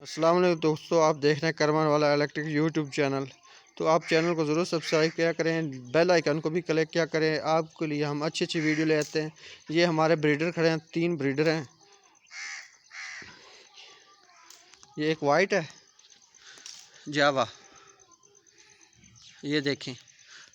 अस्सलाम वालेकुम दोस्तों, आप देख रहे हैं करमान वाला इलेक्ट्रिक यूट्यूब चैनल। तो आप चैनल को ज़रूर सब्सक्राइब किया करें, बेल आइकन को भी क्लिक किया करें। आपके लिए हम अच्छी अच्छी वीडियो ले आते हैं। ये हमारे ब्रीडर खड़े हैं, 3 ब्रीडर हैं। ये एक वाइट है जावा, ये देखें।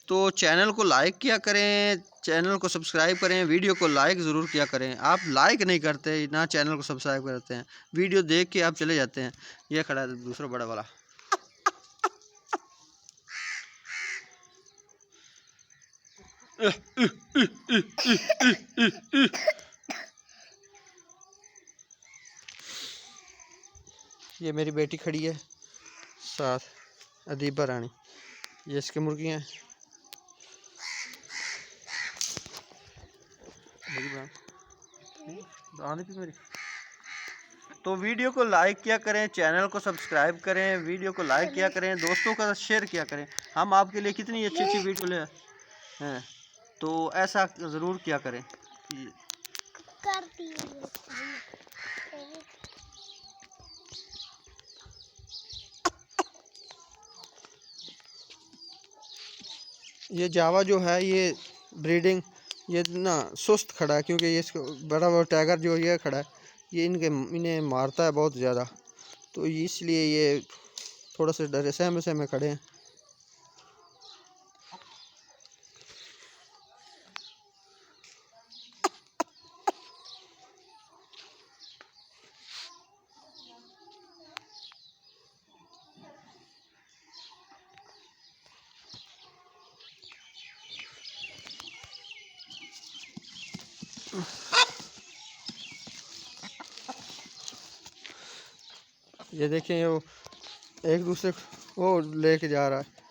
तो चैनल को लाइक किया करें, चैनल को सब्सक्राइब करें, वीडियो को लाइक ज़रूर किया करें। आप लाइक नहीं करते ना चैनल को सब्सक्राइब करते हैं, वीडियो देख के आप चले जाते हैं। ये खड़ा है दूसरा बड़ा वाला। ये मेरी बेटी खड़ी है साथ, अदीबा रानी। ये इसकी मुर्गियाँ हैं। मेरी तो वीडियो को लाइक किया करें, चैनल को सब्सक्राइब करें, वीडियो को लाइक किया करें, दोस्तों का शेयर किया करें। हम आपके लिए कितनी अच्छी अच्छी वीडियो ले हैं, तो ऐसा ज़रूर किया करें। ये जावा जो है, ये ब्रीडिंग ये ना सुस्त खड़ा है, क्योंकि ये इसको बड़ा बड़ा टाइगर जो ये खड़ा है, ये इन्हें मारता है बहुत ज़्यादा। तो इसलिए ये थोड़ा सा डरे सहमे में खड़े हैं। ये देखें, वो एक दूसरे को वो लेके जा रहा है।